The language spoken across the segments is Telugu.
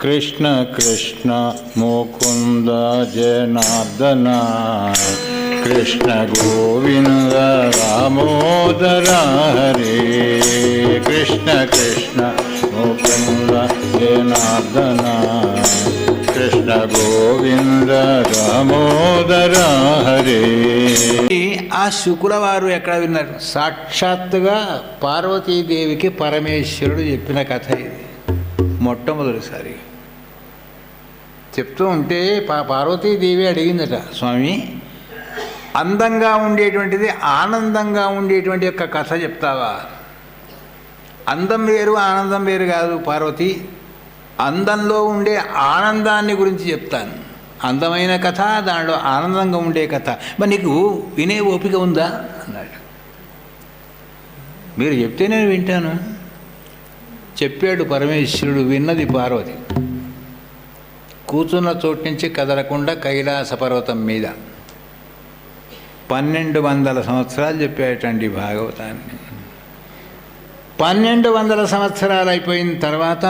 కృష్ణ కృష్ణ ముకుంద జనార్దన కృష్ణ గోవింద దామోదర హరే కృష్ణ కృష్ణ ముకుంద జనార్దన కృష్ణ గోవింద దామోదర హరే. ఆ శుక్రవారు ఎక్కడ విన్నారు? సాక్షాత్తుగా పార్వతీదేవికి పరమేశ్వరుడు చెప్పిన కథ ఇది. మొట్టమొదటిసారి చెప్తూ ఉంటే పార్వతీదేవి అడిగిందట, స్వామి అందంగా ఉండేటువంటిది ఆనందంగా ఉండేటువంటి యొక్క కథ చెప్తావా? అందం వేరు ఆనందం వేరు కాదు పార్వతి, అందంలో ఉండే ఆనందాన్ని గురించి చెప్తాను. అందమైన కథ, దానిలో ఆనందంగా ఉండే కథ. మరి నీకు వినే ఓపిక ఉందా అన్నాడు. మీరు చెప్తే నేను వింటాను. చెప్పాడు పరమేశ్వరుడు. విన్నది పార్వతి. కూర్చున్న చోటు నుంచి కదలకుండా కైలాస పర్వతం మీద 1200 సంవత్సరాలు చెప్పాడటండి భాగవతాన్ని. 1200 సంవత్సరాలు అయిపోయిన తర్వాత,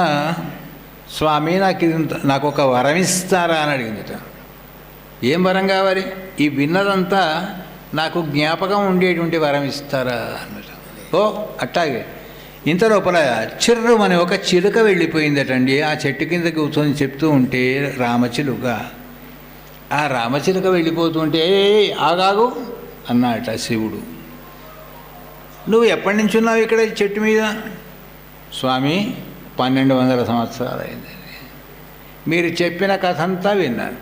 స్వామి నాకు ఒక వరం ఇస్తారా అని అడిగిందట. ఏం వరం కావాలి? ఈ విన్నదంతా నాకు జ్ఞాపకం ఉండేటువంటి వరం ఇస్తారా అన్నట. ఓ అట్టాగే. ఇంత లోపల చిర్రుమని ఒక చిలుక వెళ్ళిపోయిందటండి. ఆ చెట్టు కింద కూర్చొని చెప్తూ ఉంటే రామచిలుక. ఆ రామచిలుక వెళ్ళిపోతుంటే ఆగాగు అన్నాట శివుడు. నువ్వు ఎప్పటి నుంచి ఉన్నావు ఇక్కడ చెట్టు మీద? స్వామి 1200 సంవత్సరాలు అయింది. మీరు చెప్పిన కథ అంతా విన్నాను.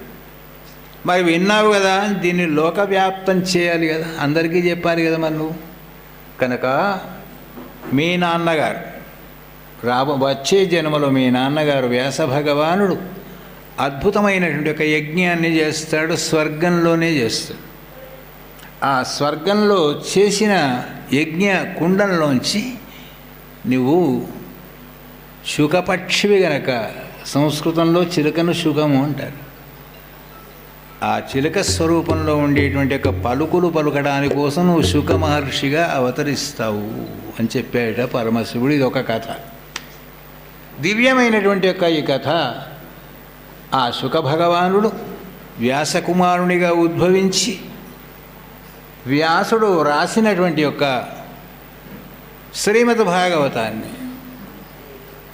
మరి విన్నావు కదా, దీన్ని లోకవ్యాప్తం చేయాలి కదా, అందరికీ చెప్పాలి కదా మరి నువ్వు. కనుక మీ నాన్నగారు వచ్చే జన్మలో మీ నాన్నగారు వ్యాస భగవానుడు అద్భుతమైనటువంటి ఒక యజ్ఞాన్ని చేస్తాడు. స్వర్గంలోనే చేస్తాడు. ఆ స్వర్గంలో చేసిన యజ్ఞ కుండంలోంచి నువ్వు శుకపక్షివి గనక, సంస్కృతంలో చిలుకను శుకము అంటారు. ఆ చిలుక స్వరూపంలో ఉండేటువంటి ఒక పలుకులు పలుకడానికి కోసం నువ్వు శుక మహర్షిగా అవతరిస్తావు అని చెప్పాడట పరమశివుడు. ఇది ఒక కథ, దివ్యమైనటువంటి యొక్క ఈ కథ. ఆ శుక భగవానుడు వ్యాసకుమారునిగా ఉద్భవించి వ్యాసుడు రాసినటువంటి యొక్క శ్రీమద్ భాగవతాన్ని,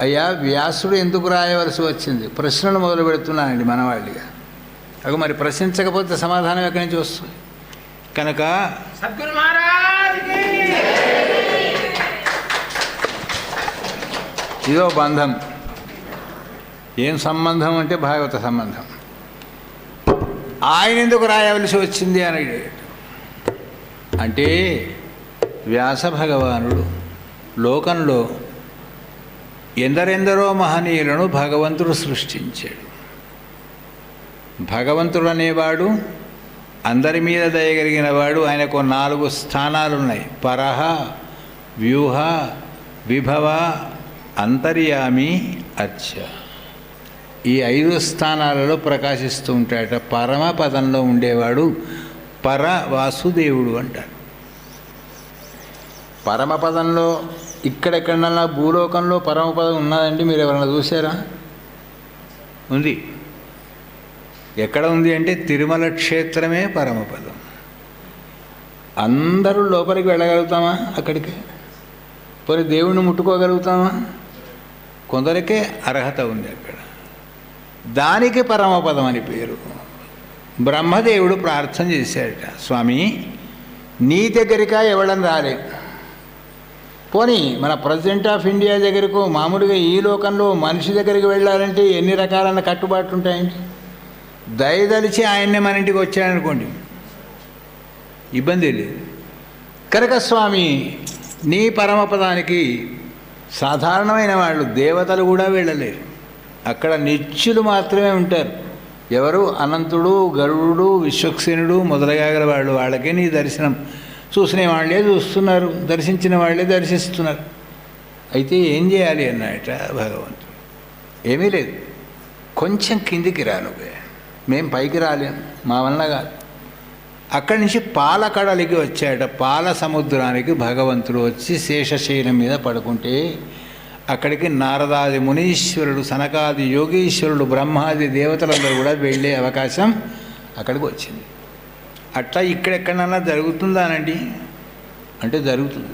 అయ్యా వ్యాసుడు ఎందుకు రాయవలసి వచ్చింది? ప్రశ్నలు మొదలు పెడుతున్నానండి మనవాళ్ళిగా. అవి మరి ప్రశ్నించకపోతే సమాధానం ఎక్కడి నుంచి వస్తుంది? కనుక సద్గురు మహారాజ్కి ఇదో బంధం. ఏం సంబంధం అంటే భాగవత సంబంధం. ఆయన ఎందుకు రాయవలసి వచ్చింది అని అడిగాడు. అంటే వ్యాస భగవానుడు లోకంలో ఎందరెందరో మహనీయులను భగవంతుడు సృష్టించాడు. భగవంతుడు అనేవాడు అందరి మీద దయగలిగిన వాడు. ఆయనకు 4 స్థానాలు ఉన్నాయి: పరహ, వ్యూహ, విభవ, అంతర్యామి, అర్చ. ఈ 5 స్థానాలలో ప్రకాశిస్తూ ఉంటాడట. పరమ పదంలో ఉండేవాడు పర వాసుదేవుడు అంటారు. పరమపదంలో ఇక్కడెక్కడన్నా భూలోకంలో పరమపదం ఉన్నదండి? మీరు ఎవరైనా చూసారా? ఉంది. ఎక్కడ ఉంది అంటే తిరుమల క్షేత్రమే పరమపదం. అందరూ లోపలికి వెళ్ళగలుగుతామా అక్కడికి? పోనీ దేవుణ్ణి ముట్టుకోగలుగుతామా? కొందరికే అర్హత ఉంది అక్కడ. దానికి పరమపదం అని పేరు. బ్రహ్మదేవుడు ప్రార్థన చేశాడట, స్వామి నీ దగ్గరికా ఎవడని రాలే, పోనీ మన ప్రెసిడెంట్ ఆఫ్ ఇండియా దగ్గరకు, మామూలుగా ఈ లోకంలో మనిషి దగ్గరికి వెళ్ళాలంటే ఎన్ని రకాలైన కట్టుబాట్లు ఉంటాయండి. దయదలిచి ఆయన్నే మన ఇంటికి వచ్చాడనుకోండి, ఇబ్బంది లేదు. కనుక స్వామి నీ పరమపదానికి సాధారణమైన వాళ్ళు దేవతలు కూడా వెళ్ళలేరు. అక్కడ నిత్యులు మాత్రమే ఉంటారు. ఎవరు? అనంతుడు, గరుడు, విశ్వక్సేనుడు మొదలగాగల వాళ్ళు. వాళ్ళకే నీ దర్శనం. చూసిన వాళ్ళే చూస్తున్నారు, దర్శించిన వాళ్ళే దర్శిస్తున్నారు. అయితే ఏం చేయాలి అన్నట భగవంతుడు. ఏమీ లేదు, కొంచెం కిందికి రా నువ్వే, మేం పైకి రాలేము, మా వల్ల కాదు. అక్కడి నుంచి పాలకడలికి వచ్చాట. పాల సముద్రానికి భగవంతుడు వచ్చి శేషశైలం మీద పడుకుంటే అక్కడికి నారదాది మునీశ్వరుడు, సనకాది యోగీశ్వరుడు, బ్రహ్మాది దేవతలందరూ కూడా వెళ్ళే అవకాశం అక్కడికి వచ్చింది. అట్లా ఇక్కడెక్కడన్నా జరుగుతుందానండి అంటే జరుగుతుంది.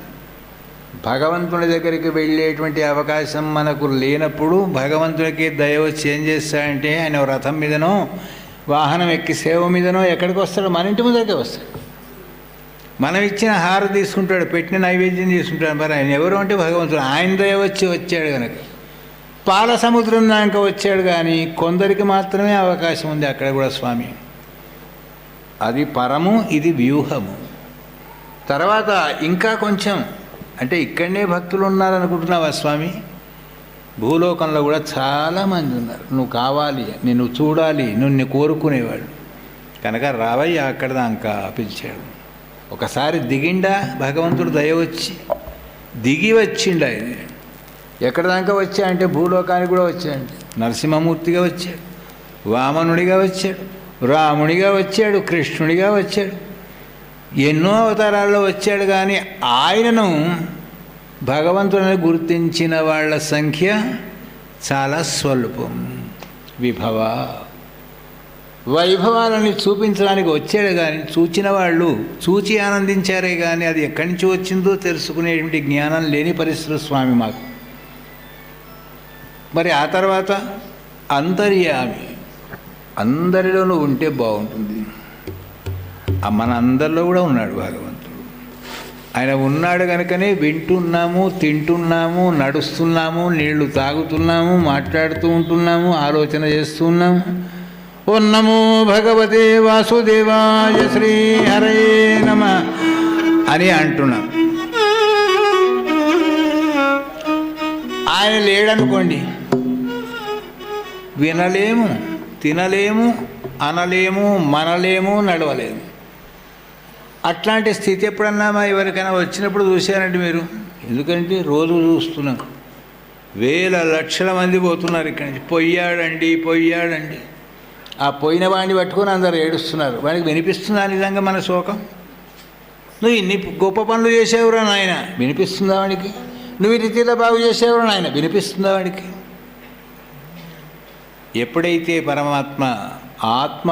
భగవంతుని దగ్గరికి వెళ్ళేటువంటి అవకాశం మనకు లేనప్పుడు భగవంతునికి దయ వచ్చి ఏం చేస్తాడంటే ఆయన రథం మీదనో వాహనం ఎక్కి సేవ మీదనో ఎక్కడికి వస్తాడు? మన ఇంటి ముందరికే వస్తాడు. మనం ఇచ్చిన హారం తీసుకుంటాడు, పెట్టిన నైవేద్యం తీసుకుంటాడు. మరి ఆయన ఎవరు అంటే భగవంతుడు. ఆయన దయ వచ్చి వచ్చాడు కనుక పాల సముద్రం దాకా వచ్చాడు. కానీ కొందరికి మాత్రమే అవకాశం ఉంది అక్కడ కూడా స్వామి. అది పరము, ఇది వ్యూహము. తర్వాత ఇంకా కొంచెం అంటే ఇక్కడనే భక్తులు ఉన్నారనుకుంటున్నావా స్వామి? భూలోకంలో కూడా చాలామంది ఉన్నారు. నువ్వు కావాలి, నిన్ను చూడాలి, నిన్ను కోరుకునేవాడు కనుక రావయ్య అక్కడ దాకా పిలిచాడు. ఒకసారి దిగిండా భగవంతుడు దయ వచ్చి దిగి వచ్చిండు. ఆయన ఎక్కడ దాకా వచ్చా అంటే భూలోకానికి కూడా వచ్చాడు. నరసింహమూర్తిగా వచ్చాడు, వామనుడిగా వచ్చాడు, రాముడిగా వచ్చాడు, కృష్ణుడిగా వచ్చాడు, ఎన్నో అవతారాల్లో వచ్చాడు. కానీ ఆయనను భగవంతుడిని గుర్తించిన వాళ్ళ సంఖ్య చాలా స్వల్పం. విభవ వైభవాలని చూపించడానికి వచ్చాడు. కానీ చూచిన వాళ్ళు చూచి ఆనందించారే కానీ అది ఎక్కడి నుంచి వచ్చిందో తెలుసుకునేటువంటి జ్ఞానం లేని పరిస్థితులు స్వామి మాకు. మరి ఆ తర్వాత అంతర్యామి, అందరిలోనూ ఉంటే బాగుంటుంది. మన అందరిలో కూడా ఉన్నాడు భగవంతుడు. ఆయన ఉన్నాడు కనుకనే వింటున్నాము, తింటున్నాము, నడుస్తున్నాము, నీళ్లు తాగుతున్నాము, మాట్లాడుతూ ఉంటున్నాము, ఆలోచన చేస్తున్నాము. ఓం నమో భగవతే వాసుదేవాయ శ్రీ హరే నమ అని అంటున్నాం. ఆయన లేడనుకోండి, వినలేము, తినలేము, అనలేము, మనలేము, నడవలేము. అట్లాంటి స్థితి ఎప్పుడన్నా ఎవరికైనా వచ్చినప్పుడు చూశారంటే మీరు? ఎందుకంటే రోజు చూస్తున్నాం, వేల లక్షల మంది పోతున్నారు ఇక్కడి నుంచి. పొయ్యాడండి. ఆ పోయిన వాడిని పట్టుకొని అందరు ఏడుస్తున్నారు. వాడికి వినిపిస్తుందా నిజంగా మన శోకం? నువ్వు ఇన్ని గొప్ప పనులు చేసేవరా నాయన, వినిపిస్తుందా వాడికి? నువ్వు ఈ రీతిలో బాగు చేసేవరా నాయన, వినిపిస్తుందా వాడికి? ఎప్పుడైతే పరమాత్మ ఆత్మ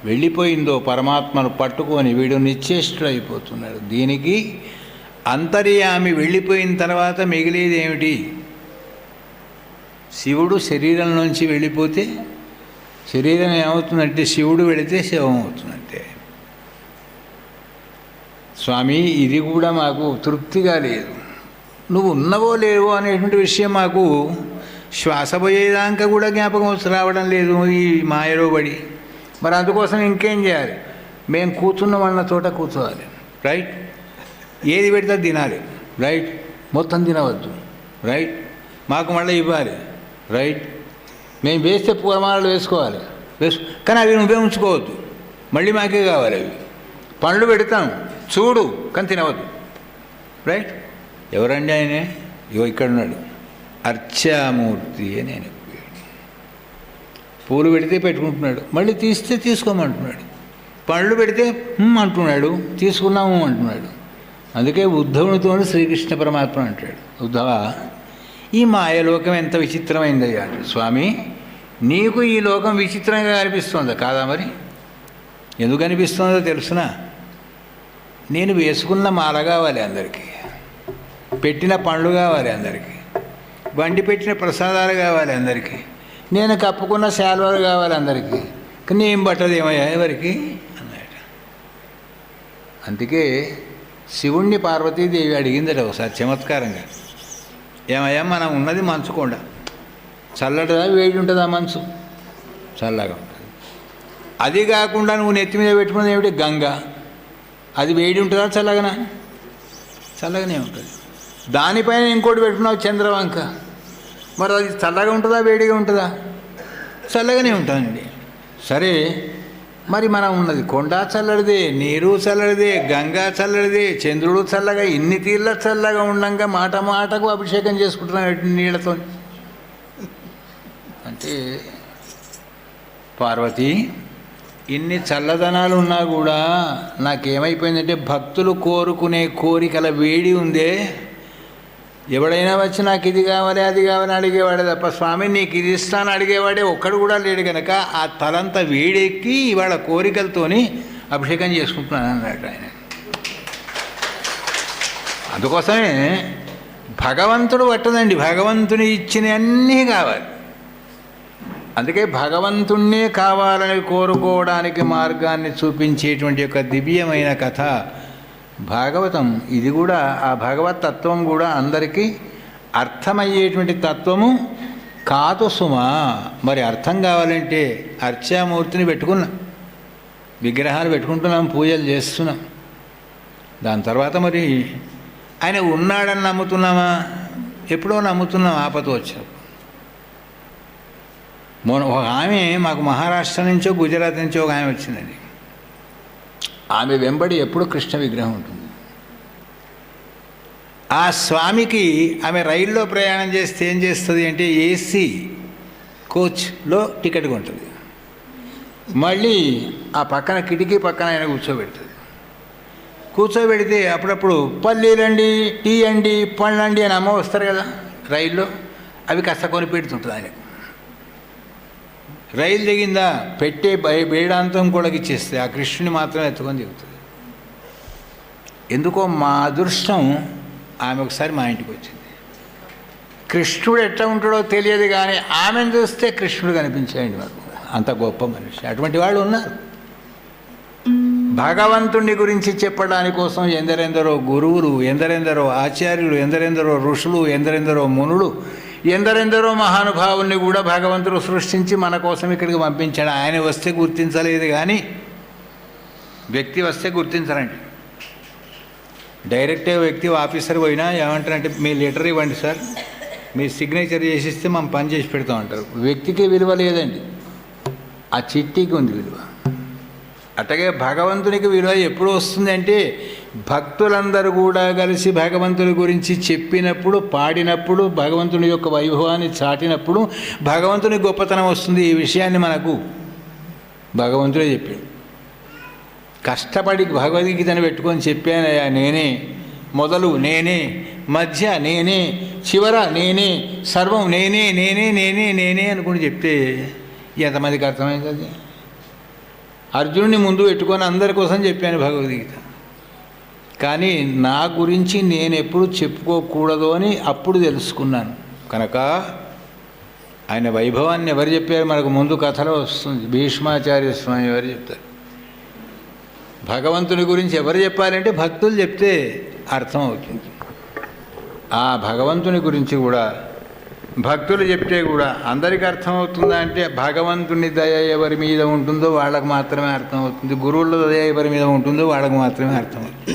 వెళ్ళిపోయిందో పరమాత్మను పట్టుకొని వీడు నిశ్చేష్టుడైపోతున్నాడు. దీనికి అంతర్యామి వెళ్ళిపోయిన తర్వాత మిగిలేది ఏమిటి? శివుడు శరీరం నుంచి వెళ్ళిపోతే శరీరం ఏమవుతుందంటే శివుడు వెళితే శవం అవుతుందంటే. స్వామి ఇది కూడా మాకు తృప్తిగా లేదు. నువ్వు ఉన్నవో లేవో అనేటువంటి విషయం మాకు శ్వాస పోయేదాకా కూడా జ్ఞాపకం రావడం లేదు ఈ మాయలో పడి. మరి అందుకోసం ఇంకేం చేయాలి? మేము కూర్చున్నామన్న చోట కూర్చోవాలి, రైట్? ఏది పెడితే తినాలి, రైట్? మొత్తం తినవద్దు, రైట్? మాకు మళ్ళీ ఇవ్వాలి, రైట్? మేము వేస్తే పూర్మాలు వేసుకోవాలి, కానీ అవి నువ్వే ఉంచుకోవద్దు, మళ్ళీ మాకే కావాలి. అవి పండ్లు పెడతాం చూడు, కానీ తినవద్దు, రైట్? ఎవరండి ఆయనే? ఇగో ఇక్కడ ఉన్నాడు, అర్చామూర్తి అని ఆయన. పూలు పెడితే పెట్టుకుంటున్నాడు, మళ్ళీ తీస్తే తీసుకోమంటున్నాడు. పళ్ళు పెడితే అంటున్నాడు, తీసుకున్నాము అంటున్నాడు. అందుకే ఉద్ధవునితో శ్రీకృష్ణ పరమాత్మ అంటాడు, ఉద్ధవ ఈ మాయలోకం ఎంత విచిత్రమైందయ్యా అంటే, స్వామి నీకు ఈ లోకం విచిత్రంగా అనిపిస్తుందా? కాదా? మరి ఎందుకు అనిపిస్తుందో తెలుసునా? నేను వేసుకున్న మాల కావాలి అందరికీ, పెట్టిన పండ్లు కావాలి అందరికీ, వండి పెట్టిన ప్రసాదాలు కావాలి అందరికీ, నేను కప్పుకున్న శాల్వాలు కావాలి అందరికీ, కానీ ఏం పట్టదు ఏమయ్యా ఎవరికి అన్నాడు. అందుకే శివుణ్ణి పార్వతీదేవి అడిగిందట ఒకసారి చమత్కారంగా, ఏమయ్యా మనం ఉన్నది మంచుకోండా, చల్లటదా వేడి ఉంటుందా? మంచు చల్లగా ఉంటుంది. అది కాకుండా నువ్వు నెత్తి మీద పెట్టుకున్నది ఏమిటి? గంగ. అది వేడి ఉంటుందా చల్లగనా? చల్లగానే ఉంటుంది. దానిపైన ఇంకోటి పెట్టుకున్నావు చంద్రవంక, మరి అది చల్లగా ఉంటుందా వేడిగా ఉంటుందా? చల్లగానే ఉంటుందండి. సరే, మరి మనం ఉన్నది కొండ చల్లడిదే, నీరు చల్లడిదే, గంగా చల్లడిదే, చంద్రుడు చల్లగా, ఇన్ని తీర్ల చల్లగా ఉండంగా మాట మాటకు అభిషేకం చేసుకుంటున్నాం నీళ్లతో. అంటే పార్వతి ఇన్ని చల్లదనాలు ఉన్నా కూడా నాకేమైపోయిందంటే భక్తులు కోరుకునే కోరికల వేడి ఉందే ఎవడైనా వచ్చి నాకు ఇది కావాలి అది కావాలి అడిగేవాడే తప్ప స్వామి నీకు ఇది ఇస్తాను అడిగేవాడే ఒక్కడు కూడా లేడు కనుక ఆ తలంతా వేడెక్కి ఇవాళ కోరికలతోని అభిషేకం చేసుకుంటున్నాను అన్నాడు ఆయన. అందుకోసమే భగవంతుడు పట్టదండి, భగవంతుని ఇచ్చిన అన్నీ కావాలి. అందుకే భగవంతుణ్ణే కావాలని కోరుకోవడానికి మార్గాన్ని చూపించేటువంటి ఒక దివ్యమైన కథ భాగవతం. ఇది కూడా ఆ భగవత్ తత్వం కూడా అందరికీ అర్థమయ్యేటువంటి తత్వము కాదు సుమా. మరి అర్థం కావాలంటే అర్చామూర్తిని పెట్టుకున్నాం, విగ్రహాలు పెట్టుకుంటున్నాం, పూజలు చేస్తున్నాం. దాని తర్వాత మరి ఆయన ఉన్నాడని నమ్ముతున్నామా? ఎప్పుడో నమ్ముతున్నాం ఆపద వచ్చాం. ఒక ఆమె మాకు మహారాష్ట్ర నుంచో గుజరాత్ నుంచో ఒక ఆమె వచ్చిందండి. ఆమె వెంబడి ఎప్పుడు కృష్ణ విగ్రహం ఉంటుంది. ఆ స్వామికి ఆమె రైల్లో ప్రయాణం చేస్తే ఏం చేస్తుంది అంటే ఏసీ కోచ్లో టికెట్ కొంటుంది. మళ్ళీ ఆ పక్కన కిటికీ పక్కన ఆయన కూర్చోబెడితే అప్పుడప్పుడు పల్లీలండి, టీ అండి, పండ్లండి అని అమ్మ వస్తారు కదా రైల్లో, అవి కాస్త కొని పెడుతుంటుంది ఆయనకు. రైలు దిగిందా పెట్టే బేడాంతం కూడా ఇచ్చేస్తే ఆ కృష్ణుని మాత్రం ఎత్తుకొని దిగుతుంది. ఎందుకో మా అదృష్టం ఆమె ఒకసారి మా ఇంటికి వచ్చింది. కృష్ణుడు ఎట్లా ఉంటాడో తెలియదు కానీ ఆమెను చూస్తే కృష్ణుడు కనిపించాయండి మాకు. అంత గొప్ప మనిషి. అటువంటి వాళ్ళు ఉన్నారు. భగవంతుని గురించి చెప్పడానికి కోసం ఎందరెందరో గురువులు, ఎందరెందరో ఆచార్యులు, ఎందరెందరో ఋషులు, ఎందరెందరో మునులు, ఎందరెందరో మహానుభావుల్ని కూడా భగవంతుడు సృష్టించి మన కోసం ఇక్కడికి పంపించాడు. ఆయన వస్తే గుర్తించలేదు కానీ వ్యక్తి వస్తే గుర్తించరండి. డైరెక్ట్గా వ్యక్తి ఆఫీసర్ పోయినా ఏమంటారంటే మీ లెటర్ ఇవ్వండి సార్, మీ సిగ్నేచర్ చేసిస్తే మనం పని చేసి పెడతాం అంటారు. వ్యక్తికి విలువ లేదండి, ఆ చిట్టీకి ఉంది విలువ. అట్లాగే భగవంతునికి విలువ ఎప్పుడు వస్తుంది అంటే భక్తులందరూ కూడా కలిసి భగవంతుని గురించి చెప్పినప్పుడు, పాడినప్పుడు, భగవంతుని యొక్క వైభవాన్ని చాటినప్పుడు భగవంతుని గొప్పతనం వస్తుంది. ఈ విషయాన్ని మనకు భగవంతుడే చెప్పాడు. కష్టపడి భగవద్గీతను పెట్టుకొని చెప్పానయ్యా నేనే, మొదలు నేనే, మధ్య నేనే, చివర నేనే, సర్వం నేనే నేనే నేనే నేనే అనుకుని చెప్తే ఎంతమందికి అర్థమైంది? అది అర్జునుడిని ముందు పెట్టుకొని అందరి కోసం చెప్పాను భగవద్గీత. కానీ నా గురించి నేను ఎప్పుడు చెప్పుకోకూడదు అని అప్పుడు తెలుసుకున్నాను. కనుక ఆయన వైభవాన్ని ఎవరు చెప్పారు మనకు ముందు కథలో వస్తుంది. భీష్మాచార్య స్వామి ఎవరు చెప్తారు. భగవంతుని గురించి ఎవరు చెప్పాలంటే భక్తులు చెప్తే అర్థమవుతుంది. ఆ భగవంతుని గురించి కూడా భక్తులు చెప్తే కూడా అందరికీ అర్థమవుతుందా అంటే భగవంతుని దయ ఎవరి మీద ఉంటుందో వాళ్ళకు మాత్రమే అర్థమవుతుంది. గురువుల దయ ఎవరి మీద ఉంటుందో వాళ్ళకు మాత్రమే అర్థమవుతుంది.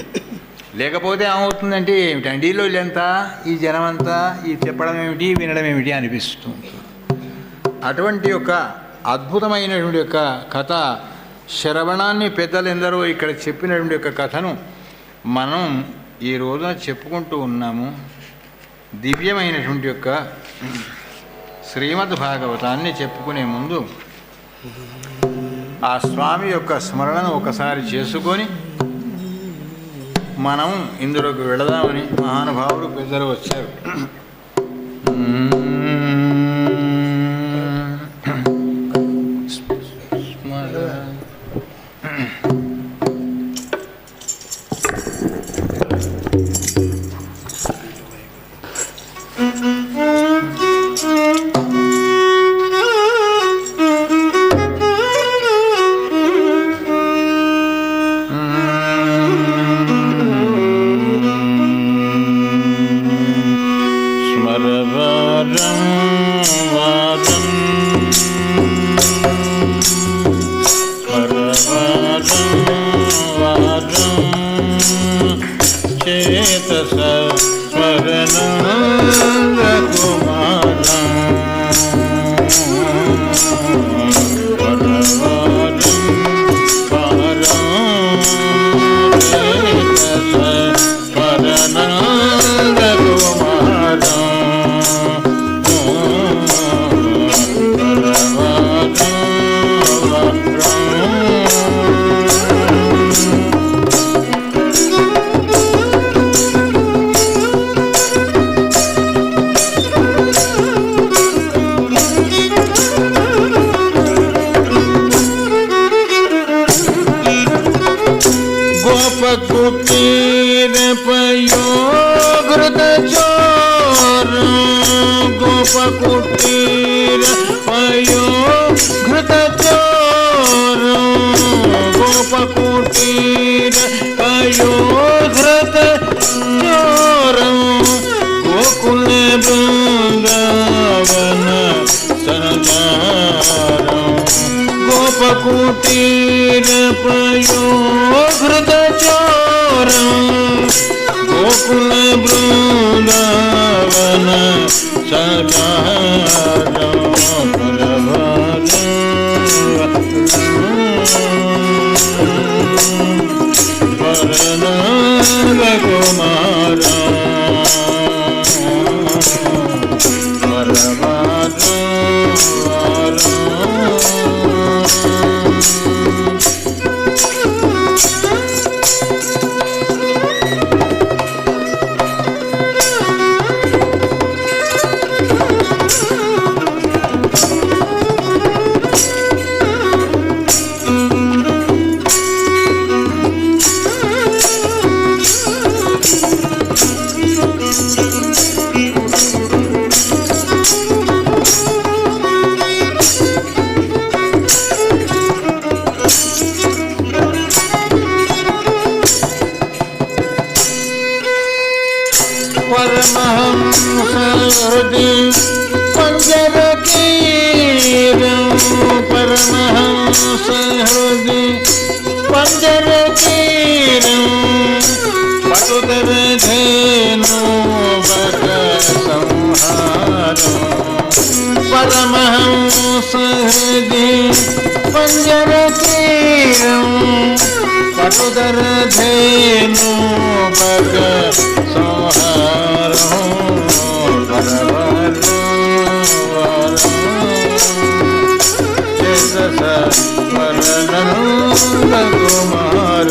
లేకపోతే ఏమవుతుందంటే ఏమిటండి వీళ్ళంతా, ఈ జనమంతా ఈ చెప్పడం ఏమిటి వినడం ఏమిటి అనిపిస్తుంది. అటువంటి ఒక అద్భుతమైనటువంటి యొక్క కథ శ్రవణాన్ని పెద్దలు ఎందరో ఇక్కడ చెప్పినటువంటి యొక్క కథను మనం ఈ రోజున చెప్పుకుంటూ ఉన్నాము. దివ్యమైనటువంటి యొక్క శ్రీమద్ భాగవతాన్ని చెప్పుకునే ముందు ఆ స్వామి యొక్క స్మరణను ఒకసారి చేసుకొని మనం ఇందులోకి వెళదామని మహానుభావులు పెద్దలు వచ్చారు. गोपकुटीर पयो घृत चोर गोपकुटीर पयो घृत चोर गोपकुटीर पयो घृत चोर गोकुल वृंदावन संचार गोपकुटीर पयो घृत चोर गोकुल वृंदावन संचार वरनंद कुमार हृदय पंजर कीर परमहंस हृदय पंजर कीर पटुतर धेनु बक संहार परमहंस हृदय पंजर कीर पटुतर धेनु बक संहार वरनंद कुमार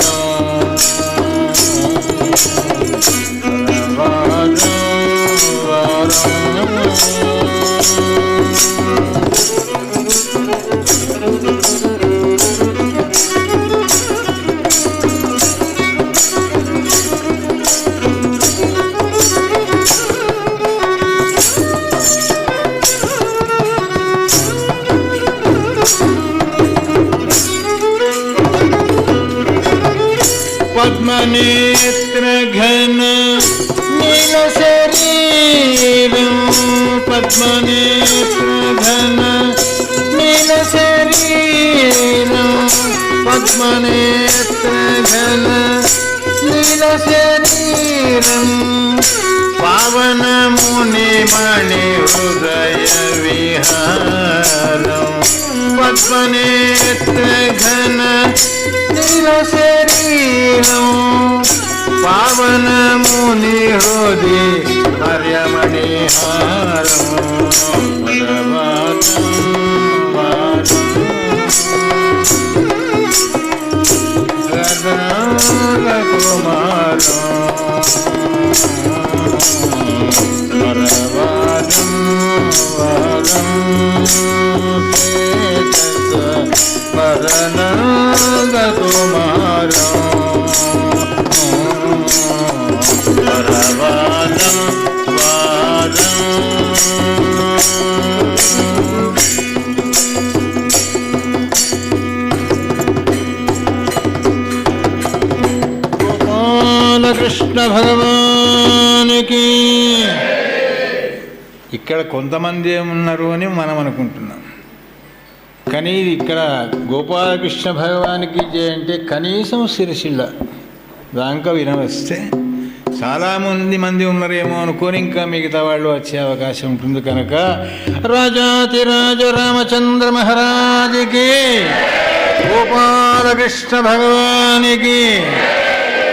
पद्मनेत्र घन नील शरीर पद्मनेत्र घन नील शरीर पद्मनेत्र घन नील शरीर पावन मुनि मणि हृदय विहार पद्मनेत्र घन नील शरीर पावन मुनि हृदय हर्यमणि हार कुमार वरनंद कुमार కృష్ణ భగవానికి. ఇక్కడ కొంతమంది ఏమున్నారు అని మనం అనుకుంటున్నాం, కానీ ఇది ఇక్కడ గోపాలకృష్ణ భగవానికి అంటే కనీసం సిరిసిల్ల దాకా వినవస్తే చాలామంది ఉన్నారేమో అనుకొని ఇంకా మిగతా వాళ్ళు వచ్చే అవకాశం ఉంటుంది. కనుక రాజాతిరాజ రామచంద్ర మహారాజుకి, గోపాలకృష్ణ భగవానికి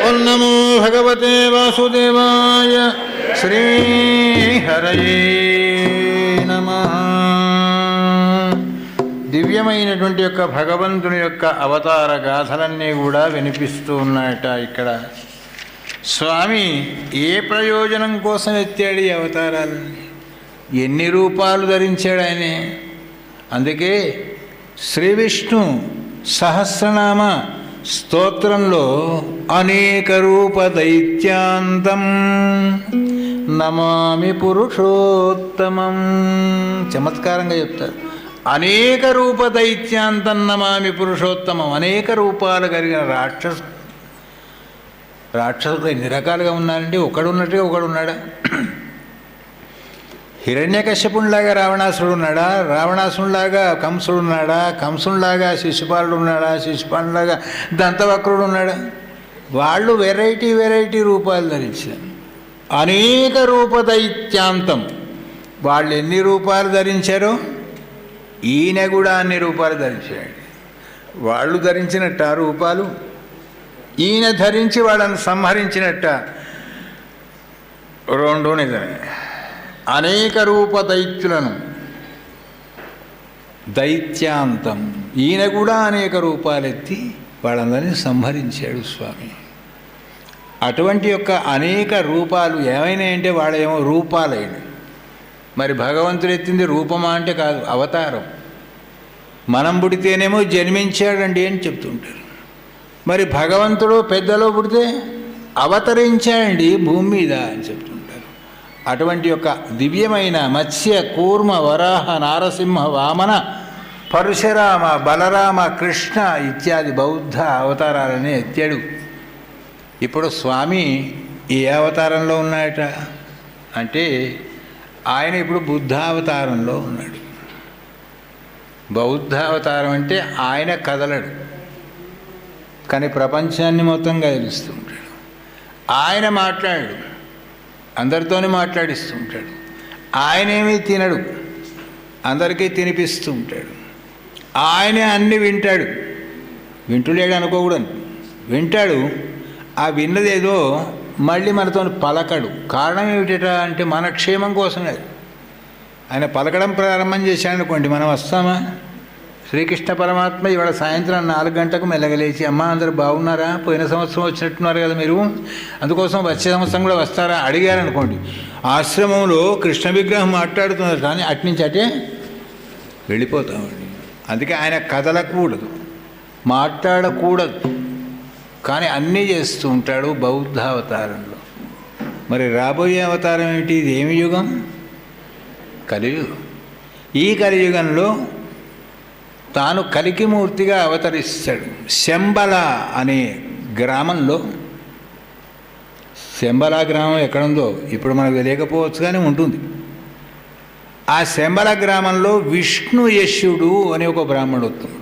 ఓం నమో భగవతే వాసుదేవాయ. శ్రీ హరయే నమః. దివ్యమైనటువంటి యొక్క భగవంతుని యొక్క అవతార గాథలన్నీ కూడా వినిపిస్తూ ఉన్నాయట. ఇక్కడ స్వామి ఏ ప్రయోజనం కోసం ఎత్తాడు ఈ అవతారాలని, ఎన్ని రూపాలు ధరించాడు ఆయనే. అందుకే శ్రీ విష్ణు సహస్రనామ స్తోత్రంలో అనేక రూప దైత్యాంతం నమామి పురుషోత్తమం చమత్కారంగా చెప్తారు. అనేక రూప దైత్యాంతం నమామి పురుషోత్తమం. అనేక రూపాలు కలిగిన రాక్షసులు ఎన్ని రకాలుగా ఉన్నారంటే ఒకడు ఉన్నట్టుగా ఒకడు ఉన్నాడా? హిరణ్యకశ్యపునిలాగా రావణాసుడు ఉన్నాడా? రావణాసునిలాగా కంసుడు ఉన్నాడా? కంసునిలాగా శిశుపాలుడు ఉన్నాడా? శిశుపాలులాగా దంతవక్రుడు ఉన్నాడా? వాళ్ళు వెరైటీ రూపాలు ధరించారు. అనేక రూప దైత్యాంతం. వాళ్ళు ఎన్ని రూపాలు ధరించారో ఈయన కూడా అన్ని రూపాలు ధరించాడు. వాళ్ళు ధరించినట్ట ఆ రూపాలు, ఈయన ధరించి వాళ్ళని సంహరించినట్ట రెండు నిజమే. అనేక రూప దైత్యులను దైత్యాంతం. ఈయన కూడా అనేక రూపాలెత్తి వాళ్ళందరినీ సంహరించాడు స్వామి. అటువంటి యొక్క అనేక రూపాలు ఏమైనాయంటే వాళ్ళేమో రూపాలైన. మరి భగవంతుడు ఎత్తింది రూపమా అంటే కాదు, అవతారం. మనం పుడితేనేమో జన్మించాడండి అని చెప్తుంటారు. మరి భగవంతుడు పెద్దలో పుడితే అవతరించాడండి భూమి మీద అని చెప్తుంటారు. అటువంటి యొక్క దివ్యమైన మత్స్య కూర్మ వరాహ నారసింహ వామన పరశురామ బలరామ కృష్ణ ఇత్యాది బౌద్ధ అవతారాలని ఎత్తాడు. ఇప్పుడు స్వామి ఏ అవతారంలో ఉన్నాయట అంటే ఆయన ఇప్పుడు బుద్ధావతారంలో ఉన్నాడు. బౌద్ధ అవతారం అంటే ఆయన కదలడు, కానీ ప్రపంచాన్ని మొత్తం కదిలిస్తూ ఉంటాడు. ఆయన మాట్లాడు, అందరితోనే మాట్లాడిస్తూ ఉంటాడు. ఆయనేమీ తినడు, అందరికీ తినిపిస్తూ ఉంటాడు. ఆయనే అన్నీ వింటాడు. వింటులేడు అనుకోకూడదు, వింటాడు. ఆ విన్నదేదో మళ్ళీ మనతో పలకడు. కారణం ఏమిటట అంటే మన క్షేమం కోసమే. ఆయన పలకడం ప్రారంభం చేశాడనుకోండి, మనం వస్తామా? శ్రీకృష్ణ పరమాత్మ ఇవాళ సాయంత్రం 4 గంటలకు మెల్లగలేచి, అమ్మ అందరూ బాగున్నారా? పోయిన సంవత్సరం వచ్చినట్టున్నారు కదా మీరు, అందుకోసం వచ్చే సంవత్సరం కూడా వస్తారా అడిగారనుకోండి, ఆశ్రమంలో కృష్ణ విగ్రహం మాట్లాడుతున్నారు కానీ అట్నుంచి అటే వెళ్ళిపోతామండి. అందుకే ఆయన కదలకూడదు, మాట్లాడకూడదు, కానీ అన్నీ చేస్తూ ఉంటాడు బౌద్ధ అవతారంలో. మరి రాబోయే అవతారం ఏమిటి? ఇది ఏమి యుగం? కలియుగం. ఈ కలియుగంలో తాను కలికిమూర్తిగా అవతరిస్తాడు. శంబల అనే గ్రామంలో, శంబల గ్రామం ఎక్కడుందో ఇప్పుడు మనకు తెలియకపోవచ్చు కానీ ఉంటుంది. ఆ శంబల గ్రామంలో విష్ణుయశుడు అనే ఒక బ్రాహ్మణుడు వస్తున్నాడు.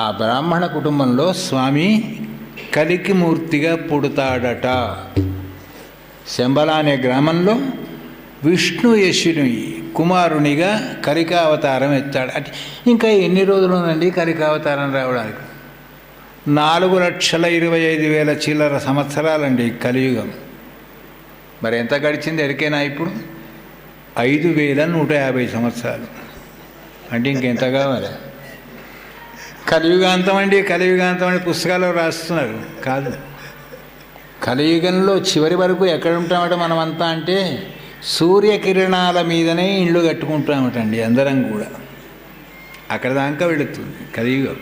ఆ బ్రాహ్మణ కుటుంబంలో స్వామి కలికిమూర్తిగా పుడతాడట. శంబల అనే గ్రామంలో విష్ణుయశుని కుమారునిగా కలికావతారం ఎత్తాడు. అంటే ఇంకా ఎన్ని రోజులునండి కలికావతారం రావడానికి? 4,25,000 చిల్లర సంవత్సరాలండి కలియుగం. మరి ఎంత గడిచింది ఎరికేనా? ఇప్పుడు 5,150 సంవత్సరాలు. అంటే ఇంకెంత కావాలి? కలియుగాంతం అండి, కలియుగాంతం అని పుస్తకాలు రాస్తున్నారు. కాదు, కలియుగంలో చివరి వరకు ఎక్కడ ఉంటామట మనమంతా అంటే సూర్యకిరణాల మీదనే ఇళ్ళు కట్టుకుంటామటండి అందరం కూడా. అక్కడ దాకా వెళుతుంది కలియుగం.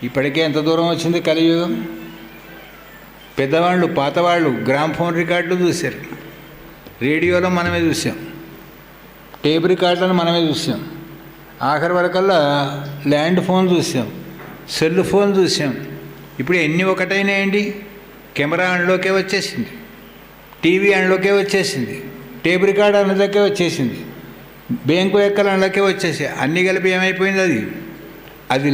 ఇప్పటికే ఎంత దూరం వచ్చింది కలియుగం? పెద్దవాళ్ళు పాతవాళ్ళు గ్రామ్ఫోన్ రికార్డులు చూశారు, రేడియోలో మనమే చూసాం, టేప్ రికార్డులను మనమే చూసాం, ఆఖరి వరకల్లా ల్యాండ్ ఫోన్ చూసాం, సెల్ ఫోన్ చూసాం. ఇప్పుడు ఎన్ని ఒకటైనాయండి? కెమెరా అందులోకే వచ్చేసింది, టీవీ అందులోకే వచ్చేసింది, టేప్ రికార్డ్ అందులోకే వచ్చేసింది, బ్యాంకు ఎక్కలు అందులోకే వచ్చేసి అన్నీ కలిపి ఏమైపోయింది? అది